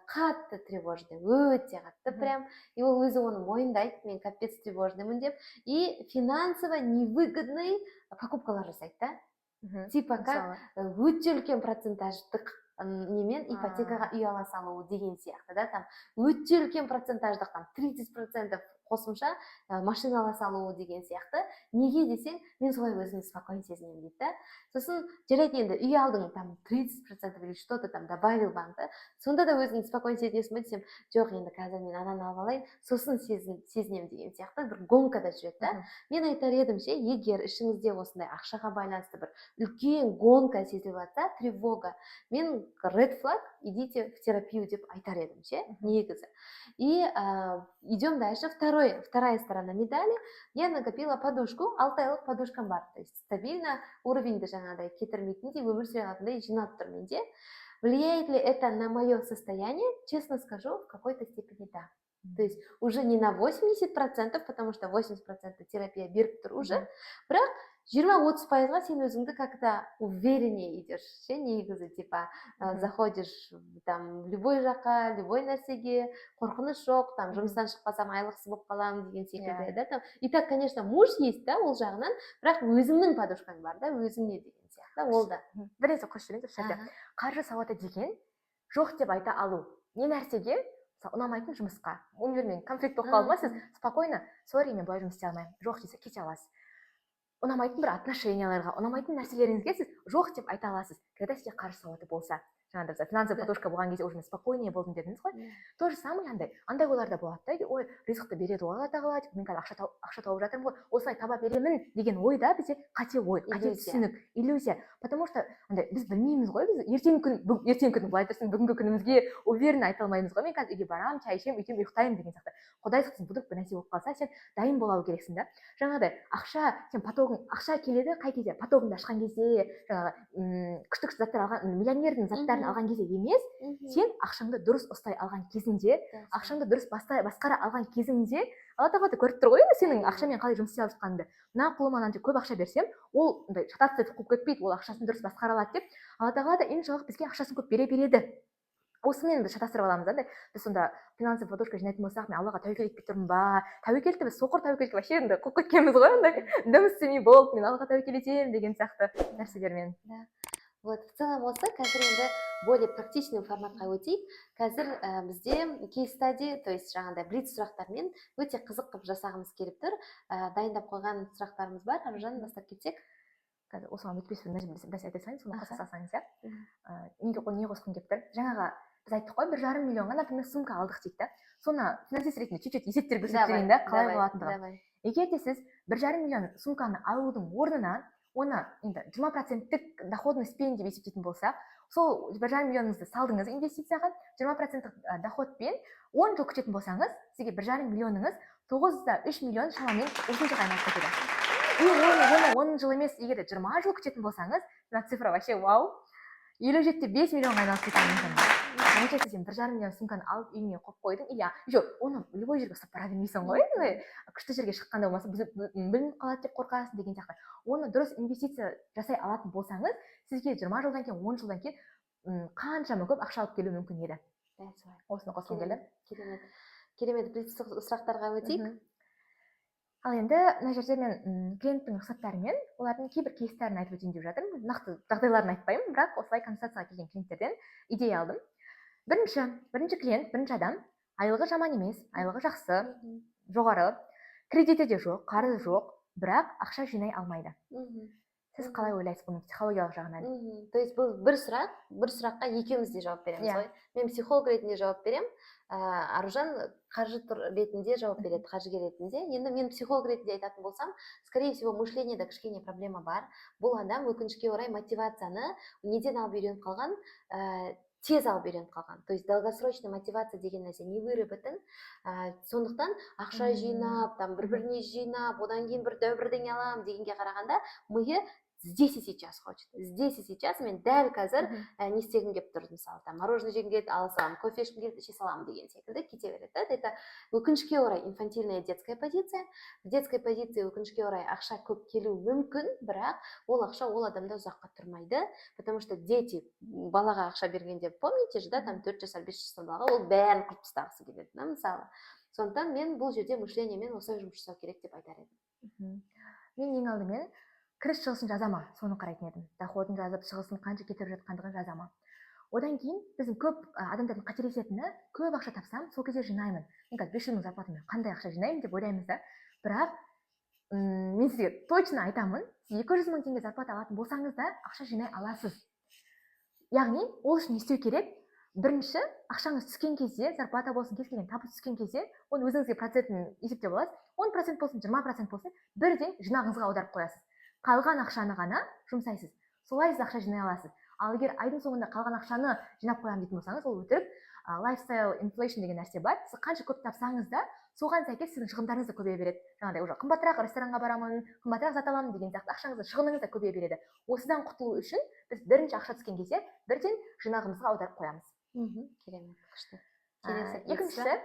қатты тревожный, өте қатты прям, и ол өзі оны мойындайды, мен капец тревожныймын деп, и финансово невыгодный покупкалар жасайды, да. Типа как өте үлкен процентаждық немен ипотекаға үй ала салу деген сияқты, да, там өте үлкен процентаждық, там 30% қосымша машина ала салу деген сияқты. Неге десең, мен солай өзімді спокойно сезінемін дейді, да. Сосын жарайды енді үй алдың, там 30% или что-то там добавил банкта, сонда да өзіңді спокойно сезінесің бе десем, жоқ, енді қазір мен ананы алып алайын, сосын сезінемін деген сияқты бір гонкада жүреді, да. Мен айтар едім ше, егер ішіңізде осындай ақшаға байланысты бір үлкен гонка сезіліп жатса, тревога, мен red flag, идите в терапию деп айтар едім ше, негізі. И идем дальше. Вторая сторона медали. Я накопила подушку, 6 айлық подушкам бар. То есть стабильно уровеньді жаңағыдай кетірмейтіндей, өмір сүре алатындай жинап тұр менде. Влияет ли это на мое состояние? Честно скажу, в какой-то степени да. То есть уже не на 80%, потому что 80% терапия беріп тұр уже, бірақ 20-30%-ға сен өзіңді как-то увереннее идешь, ше, негізі, типа, заходишь там любой жаққа, любой нәрсеге, қорқыныш жоқ, там жұмыстан шықпасам айлықсыз болып қаламын деген секілді, да, там. И так, конечно, муж есть, да, ол жағынан, бірақ өзіңнің подушкаң бар, да, өзіңе деген сияқты, ол да. Бір нәрсе қосып жіберейін, қаржы сауаты деген жоқ деп айта алу. Не нәрсеге? Ұнамайтын жұмысқа. Универмен конфликт болып қалды ма, сіз спокойно, сорри, мен былай жұмыс істей алмаймын. Жоқ десе кете аласыз. Ұнамайтын бір отношенияларға, ұнамайтын нәрселеріңізге сіз жоқ деп айта аласыз, когда сізде қаржы сауаты болса. Жаңағыдай финансовый подушка болған кезде уже спокойнее болдым дедіңіз ғой. То же самое андай ойларда болады да, ой, ризықты береді ғой Алла тағала, мен қазір ақша тауып жатырмын ғой, осылай таба беремін деген ойда бізде қате ой, қате түсінік, иллюзия. Потому что андай біз білмейміз ғой, біз ертеңгі күн былай тұрсын, бүгінгі күнімізге уверенно айта алмаймыз ғой, мен қазір үйге барамын, шай ішемін, үйтемін, ұйықтаймын деген сияқты. Құдай сақтасын, бұдық бір нәрсе болып қалса, сен дайын бола алу керексің да. Жаңағыдай ақша, сен потогың, ақша келеді қай кезде? Потогыңды ашқан кезде, жаңағы күшті заттар алған, миллионердің заттарын алған кезде емес, сен ақшаңды дұрыс ұстай алған кезіңде, ақшаңды дұрыс басқара алған кезіңде, Алла тағала көріп тұр ғой, сенің ақшамен қалай жұмыс істеп жатқаныңды. Мына құлыма мынанша көп ақша берсем, ол шатасып қуып кетпейді, ол ақшасын дұрыс басқара алады деп, Алла тағала да иншаллах бізге ақшасын көп бере береді. Осымен біз шатастырып аламыз да, біз сонда финансовый подушка жинайтын болсақ, мен Аллаға тәуекел етпей тұрмын ба, тәуекелді біз соқыр тәуекелге вообще қойып кеткенбіз ғой, андай дым істемей болды, мен Аллаға тәуекел етемін деген сияқты нәрселермен. Вот, в целом осы қазір енді более практичный форматқа өтейік. Қазір бізде кейс стади, то есть жаңағыдай блиц сұрақтармен өте қызық қылып жасағымыз келіп тұр. Дайындап қойған сұрақтарымыз бар. Аружан, бастап кетсек. Қазір осыған өтпес бір нәрсе айта салайын, соны қоса салсаңыз, иә. Не қосқым келіп тұр? Жаңағы біз айттық қой, 1,5 миллионға, например, сумка алдық дейді да. Соны финансист ретінде чуть-чуть есептер көрсетейін да, қалай болатындығын. Егер де сіз 1,5 миллион сумканы алудың орнына оны енді 20% доходностьпен деп есептейтін болсақ, сол 1,5 миллионыңызды салдыңыз инвестицияға, 20% доходпен 10 жыл күтетін болсаңыз, сізге 1,5 миллионыңыз 9,3 миллион шамамен осыншаға айналып кетеді. И оны 10 жыл емес, егер 20 жыл күтетін болсаңыз, мына цифра вообще вау, 57,5 миллионға айналып кетуі мүмкін. Получается, сен 1,5 миллион сумканы алып үйіңе қойып қойдың, или жоқ, оны любой жерге ұстап бара бермейсің ғой, күшті жерге шыққанда болмаса білініп қалады деп қорқасың деген сияқты. Оны дұрыс инвестиция жасай алатын болсаңыз, сізге 20 жылдан кейін, 10 жылдан кейін қаншама көп ақша алып келуі мүмкін еді. Осыны қосқым келді. Керемет сұрақтарға өтейік. ал енді мына жерде мен клиенттің рұқсаттары мен олардың кейбір кейстерін айтып өтейін деп жатырмын. Нақты жағдайларын айтпаймын, бірақ осылай консультацияға келген клиенттерден идея алдым. Бірінші клиент, бірінші адам, айлығы жаман емес, айлығы жақсы, жоғары, кредиті де жоқ, қарызы жоқ, бірақ ақша жинай алмайды. Сіз қалай ойлайсыз бұның психологиялық жағынан? То есть бұл бір сұраққа екеуміз де жауап береміз ғой. Мен психолог ретінде жауап берем, Аружан қаржы ретінде жауап береді, қаржыгер ретінде. Енді мен психолог ретінде айтатын болсам, скорее всего, мышлениеде кішкене проблема бар. Бұл адам өкінішке орай мотивацияны неден алып үйреніп қалған, тез алып үйреніп қалған. То есть долгосрочный мотивация деген нәрсе не выработан. Сондықтан ақша жинап, бір-біріне жинап, одан кейін бір бірдеңе алам дегенге қарағанда миы здесь и сейчас хочет. Здесь и сейчас мен дәл қазір не істегім келіп тұр, мысалы, мороженое жегім келеді, ала саламын, кофе ішкім келеді, іше саламын деген секілді кете береді. Это өкінішке орай инфантильная детская позиция. В детской позиции өкінішке орай ақша көп келуі мүмкін, бірақ ол ақша ол адамда ұзаққа тұрмайды, потому что дети балаға ақша бергенде, помните же, да, 4 жасар, 5 жасар балаға ол бәрін құрып тастағысы келеді, мысалы. Сондықтан мен бұл жерде мышлениемен осылай жұмыс жасау керек деп айтар едім. Мен ең алдымен кіріс шығысын жазама, соны қарайтын едім. Доходын жазып, шығысын қанша кетіп жатқандығын жазама. Одан кейін біздің көп адамдардың қателесетіні, көп ақша тапсам, сол кезде жинаймын. Мен қазір 500 мың зарплатамен қандай ақша жинаймын деп ойлаймыз да. Бірақ мен сізге точно айтамын, сіз 200 мың теңге зарплата алатын болсаңыз да ақша жинай аласыз. Яғни ол үшін не істеу керек? Бірінші, ақшаңыз түскен кезде, зарплата болсын, кез келген табыс түскен кезде, оны өзіңізге процентін есептеп аласыз. 10% болсын, 20% болсын, бірден жинағыңызға аударып қоясыз. Қалған ақшаны ғана жұмсайсыз. Солай сіз ақша жинай аласыз. Ал егер айдың соңында қалған ақшаны жинап қоямын дейтін болсаңыз, ол өтірік. Lifestyle inflation деген нәрсе бар. Сіз қанша көп тапсаңыз да, соған сәйкес сіздің шығындарыңыз да көбейе береді. Жаңағыдай уже қымбатырақ ресторанға барамын, қымбатырақ зат аламын деген сияқты ақшаңызда шығыныңыз да көбейе береді. Осыдан құтылу үшін біз бірінші ақша түскен кезде бірден жинағымызға аударып қоямыз. Керемет, күшті. Екіншісі,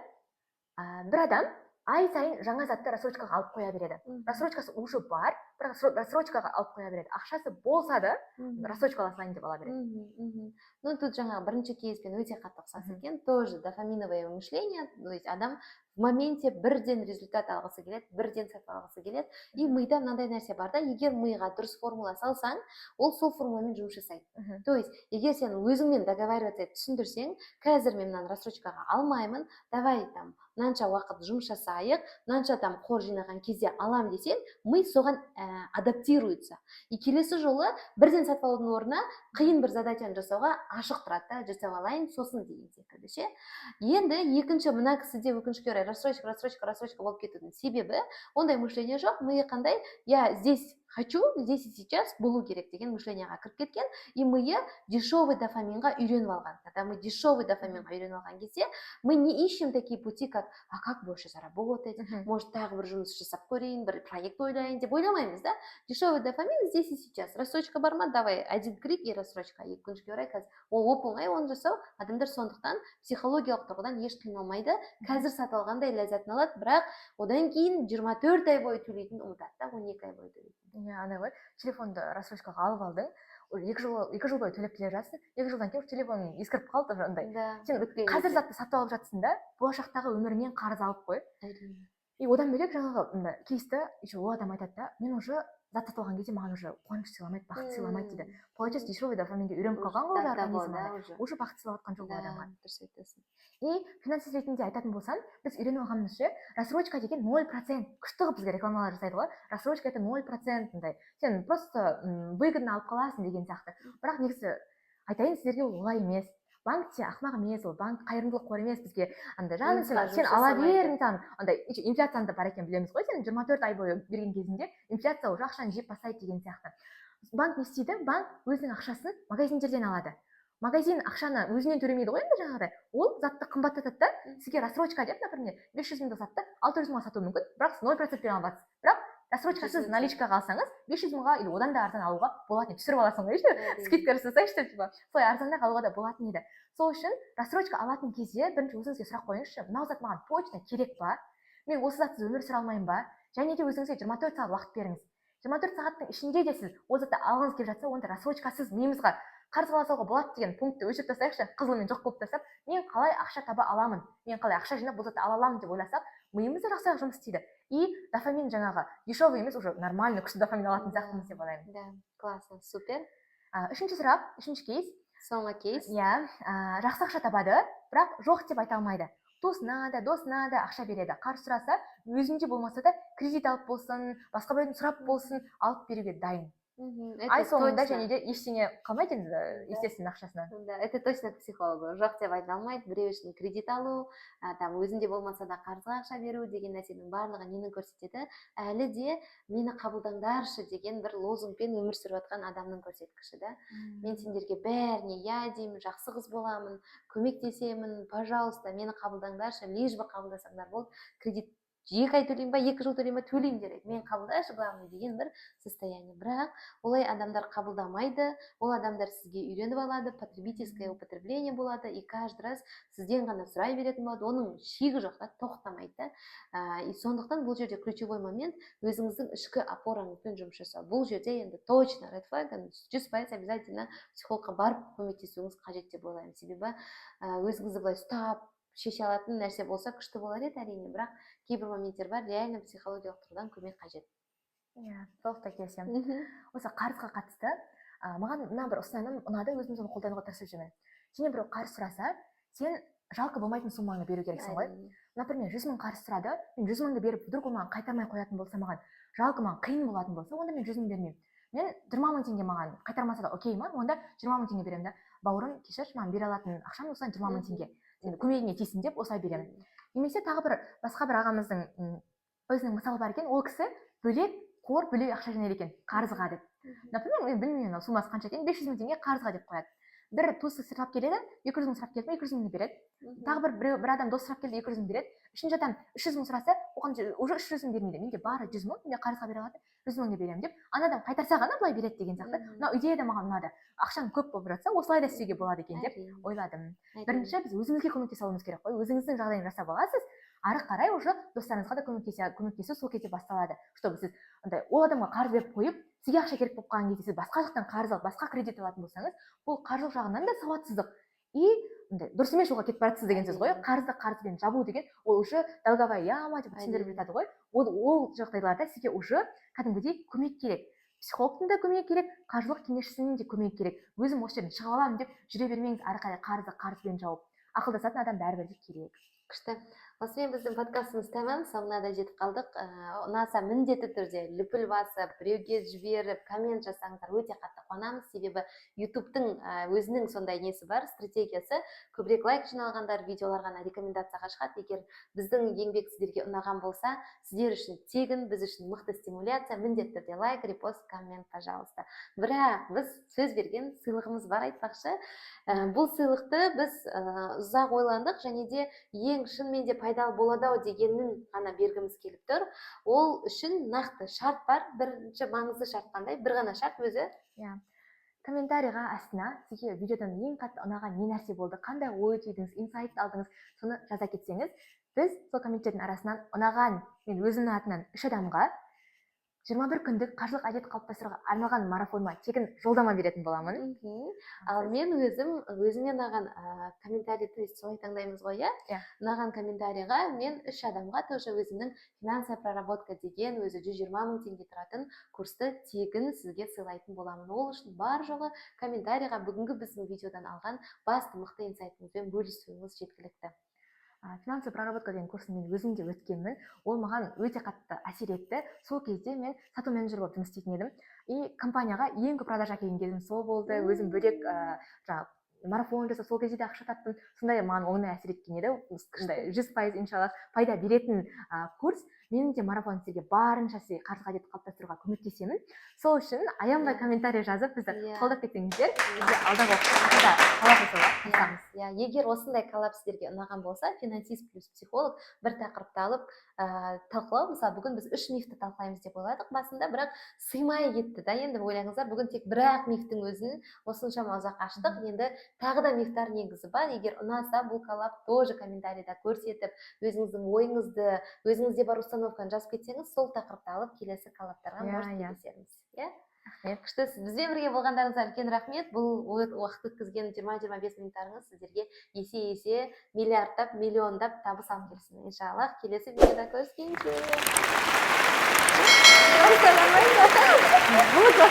бір адам ай сайын жаңа затты рассрочкаға алып қоя береді. Рассрочкасы уже бар, бірақ рассрочкаға алып қоя береді. Ақшасы болса да, рассрочкаға салайын деп ала береді. Ну, тут жаңағы бірінші кейспен өте қатты ұқсас екен. Тоже дофаминовое мышление, то есть адам в моменте бірден результат алғысы келеді, бірден сатып алғысы келеді. И мида мынандай нәрсе бар да, егер миға дұрыс формула салсаң, ол сол формуламен жұмыс жасайды. То есть, егер сен өзіңмен договариваться етіп түсіндірсең, қазір мен мынаны рассрочкаға алмаймын, давай там мынанша уақыт жұмыс жасайық, мынанша там қор жинаған кезде алам десең, ми соған адаптируется. И келесі жолы бірден сатып алудың орнына қиын бір задачаны жасауға ашық тұрады да, жасап алайын сосын деген секілді ше. Енді екінші мына кісіде өкінішке орай рассрочка болып кетудің себебі ондай мышление жоқ. Миы қандай? Я здесь хочу, здесь и сейчас болу керек деген мышленияға кіріп кеткен, и миы дешевый дофаминға үйреніп алған. Когда мы дешевый дофаминға үйреніп алған кезде, мы не ищем такие пути, как а как больше заработать, может тағы бір жұмыс жасап көрейін, бір проект ойлайын деп ойламаймыз, да? Дешевый дофамин здесь и сейчас. Рассрочка бар ма? Давай, один клик и рассрочка. Өкінішке орай қазір ол оп-оңай оны жасау, адамдар сондықтан психологиялық тұрғыдан еш қиналмайды. Қазір сатып алғандай ләззатын алады, бірақ одан кейін 24 ай бойы төлейтін ұмытады да, 12 ай бойы төлейтін. Андай ғой, телефонды рассрочкаға алып алдың, 2 жыл бойы төлеп келе жатсың, 2 жылдан кейін телефоның ескіріп қалды андай. Сен қазір затты сатып алып жатсың да, болашақтағы өмірінен қарыз алып қой. И одан бөлек жаңағы кейсті еще ол адам айтады да, мен уже зат сатып алған кезде маған уже қуаныш сыйламайды, бақыт сыйламайды дейді. Получается, дешевый дофаминге үйреніп қалған ғой организмі, уже бақыт сыйлап жатқан жоқ адамға. Дұрыс айтасың. И финансист ретінде айтатын болсам, біз үйреніп алғанымызша, рассрочка деген 0%. Күшті қылып бізге рекламалар жасайды ғой. Рассрочка это 0%. Сен просто выгодно алып қаласың деген сияқты. Бірақ негізі айтайын сіздерге олай емес. Банк те ақымақ емес, ол банк қайырымдылық қоры емес бізге. Андай жаным сен ала бер, там андай инфляцияны да бар екенін білеміз ғой. Сен 24 ай бойы берген кезінде инфляция уже ақшаны жеп бастайды деген сияқты. Банк не істейді? Банк өзінің ақшасын магазиндерден алады. Магазин ақшаны өзінен төлемейді ғой енді жаңағыдай. Ол затты қымбаттатады да, сізге рассрочка деп, например, 500 мыңды затты 600 мыңға сатуы мүмкін, бірақ 0%-пен аласыз. Бірақ рассрочкасыз наличкаға алсаңыз 500 мыңға или одан да арзан алуға болатын. Түсіріп аласың ғой, скидка жасасайшы деп, солай арзандап алуға да болатын еді. Сол үшін рассрочка алатын кезде бірінші өзіңізге сұрақ қойыңызшы, мынау зат маған точно керек па? Мен осы затсыз өмір сүре алмаймын ба? Және де өзіңізге 24 сағат уақыт беріңіз. 24 сағаттың ішінде де сіз ол затты алғыңыз келіп жатса, онда рассрочкасыз миымызға қарызға алсауға болады деген пунктті өшіріп тастайықшы, қызылмен жоқ қылып тастап, мен қалай ақша таба аламын, мен қалай ақша жинап бұл затты ала аламын деп ойласақ, миымыз да жақсырақ жұмыс істейді. И дофамин жаңағы дешевый емес, уже нормальный күшті дофамин алатын сияқтымыз деп ойлаймын. Да, классно, супер. Үшінші сұрақ, үшінші кейс. Соңғы кейс. Иә, жақсы ақша табады, бірақ жоқ деп айта алмайды. Досына да ақша береді. Қарыз сұраса, өзінде болмаса да кредит алып болсын, басқа біреуден сұрап болсын, алып беруге дайын. Ай соңында және де ештеңе қалмайды енді, естественно, ақшасынан. Да, это точно к психологу. Жоқ деп айта алмайды. Біреу үшін кредит алу, там өзінде болмаса да қарызға ақша беру деген нәрсенің барлығы нені көрсетеді? Әлі де мені қабылдаңдаршы деген бір лозунгпен өмір сүріп жатқан адамның көрсеткіші да. Мен сендерге бәріне я деймін, жақсы қыз боламын, көмектесемін, пожалуйста, мені қабылдаңдаршы, лишь бы қабылдасаңдар болды. Кредит 2 ай төлеймін ба, 2 жыл төлеймін ба, төлеймін деді. Мен қабылдайшы бұлағын деген бір состояние. Бірақ олай адамдар қабылдамайды, ол адамдар сізге үйреніп алады, потребительское употребление болады, и каждый раз сізден ғана сұрай беретін болады, оның шегі жоқ та, тоқтамайды. И сондықтан бұл жерде ключевой момент өзіңіздің ішкі опораңызбен жұмыс жасау. Бұл жерде енді точно red flag, 100% обязательно психологқа барып көмектесуіңіз қажет деп ойлаймын. Себебі өзіңізді былай ұстап шеше алатын нәрсе болса күшті болар еді әрине, бірақ кейбір моменттер бар, реально психологиялық тұрғыдан көмек қажет. Иә, толықтай келісемін. Осы қарызға қатысты маған мына бір ұстаным ұнады, өзім соны қолдануға тырысып жүрмін. Сенен біреу қарыз сұраса, сен жалқы болмайтын сумманы беру керексің ғой. Например, 100 мың қарыз сұрады, мен 100 мыңды беріп, вдруг маған қайтармай қоятын болса, маған жалқы, маған қиын болатын болса, онда мен 100 мың бермеймін. Мен 20 мың теңге маған қайтармаса да окей ма, онда 20 мың теңге беремін да. Бауырым, кешірші, маған бере алатын ақшам осылай 20 мың теңге. Көмегіңе тисін деп осылай беремін. Немесе тағы бір басқа бір ағамыздың өзінің мысалы бар екен, ол кісі бөлек қор бөлек ақша жинайды екен қарызға деп. Например, мен білмеймін суммасы қанша екенін, 500 мың теңге қарызға деп қояды. Бір туысы сұрап келеді, 200 мың сұрап келді, 200 мыңды береді. Тағы бір адам дос сұрап келді, 200 мың береді. Үшінші адам 300 мың сұраса, оған уже 300 мың бермейді. Менде бары 100 мың, мен қарызға бере алады, 100 мыңды беремін деп. Анадан қайтарса ғана былай береді деген сияқты. Мынау идея да маған ұнады. Ақшаң көп болып жатса, осылай да істеуге болады екен деп ойладым. Бірінші біз өзімізге көмектесе алуымыз керек қой. Өзіңіздің жағдайын жасап аласыз. Ары қарай уже достарыңызға да көмектесу сол кезде басталады. Чтобы сіз ол адамға қарыз беріп қойып, сізге ақша керек болып қалған кезде сіз басқа жақтан қарыз алып, басқа кредит алатын болсаңыз, бұл қаржылық жағынан да сауатсыздық. И дұрыс емес жолға кетіп баратсыз деген сөз ғой. Қарызды қарызбен жабу деген ол уже долговая яма деп түсіндіріп жатады ғой. Ол жағдайларда сізге уже кәдімгідей көмек керек. Психологтың да көмегі керек, қаржылық кеңесшінің де көмегі керек. Өзім осы жерден шыға аламын деп жүре бермеңіз, ары қарай қарызбен жауып. Ақылдасатын адам бәрібір де керек. Күшті. Осымен біздің подкастымыз тәмам, соңына да жетіп қалдық. Ұнаса міндетті түрде лүпіл басып, біреуге жіберіп, коммент жасаңыздар, өте қатты қуанамыз. Себебі YouTube-тың өзінің сондай несі бар, стратегиясы. Көбірек лайк жиналғандар видеолар ғана рекомендацияға шығады. Егер біздің еңбек сіздерге ұнаған болса, сіздер үшін тегін, біз үшін мықты стимуляция, міндетті түрде лайк, репост, коммент, пожалуйста. Бірақ біз сөз берген сыйлығымыз бар айтпақшы. Бұл сыйлықты біз ұзақ ойландық, және де ең шынымен де пайдалы болады ау дегеннің ғана бергіміз келіп тұр. Ол үшін нақты шарт бар. Бірінші маңызды шарт қандай? Бір ғана шарт өзі. Комментарийға астына сізге видеодан ең қатты ұнаған не нәрсе болды, қандай ой түйдіңіз, инсайт алдыңыз, соны жаза кетсеңіз, біз сол комменттердің арасынан ұнаған, мен өзімнің атынан 3 адамға 21 күндік қаржылық әдет қалыптастыруға арналған марафоныма тегін жолдама беретін боламын. Ал мен өзіме ұнаған комментарийді солай таңдаймыз ғой, иә? Ұнаған комментарийға мен 3 адамға тоже өзімнің финансовая проработка деген өзі 120 мың теңге тұратын курсты тегін сізге сыйлайтын боламын. Ол үшін бар жоғы комментарийға бүгінгі біздің видеодан алған басты мықты инсайтыңызбен бөлісуіңіз жеткілікті. Финансовая проработка деген курсын мен өзім де өткенмін. Ол маған өте қатты әсер етті. Сол кезде мен сату менеджер болып жұмыс істейтін едім. И компанияға ең көп продажа әкелген кезім сол болды. Өзім бөлек марафон жасап, сол кезде де ақша таптым. Сондай маған оңай әсер еткен еді. 100% иншалла пайда беретін курс. Менің де марафон сізге барынша сізге қаржылық әдет қалыптастыруға көмектесемін. Сол үшін аянбай комментарий жазып бізді қолдап кетсеңіздер, бізде алдағы уақытта коллаб жасауға. Егер осындай коллаб сіздерге ұнаған болса, финансист плюс психолог бір тақырыпты алып талқылау. Мысалы, бүгін біз 3 мифті талқылаймыз деп ойладық басында, бірақ сыймай кетті да. Енді ойлаңыздар, бүгін тек бір-ақ мифтің өзін осыншама ұзақ аштық. Енді тағы да мифтар негізі бар. Егер ұнаса, бұл коллаб тоже комментарийда көрсетіп, өзіңіздің ойыңызды, өзіңізде бар установканы жазып кетсеңіз, сол тақырыпты алып келесі коллабтарға может кездесерміз. Рахмет. күшті бізбен бірге болғандарыңызға үлкен рахмет. Бұл уақыт өткізген 20-25 минуттарыңыз сіздерге есе миллиардтап миллиондап табыс алып келсін иншаллах. Келесі видеода көріскенше. Вот,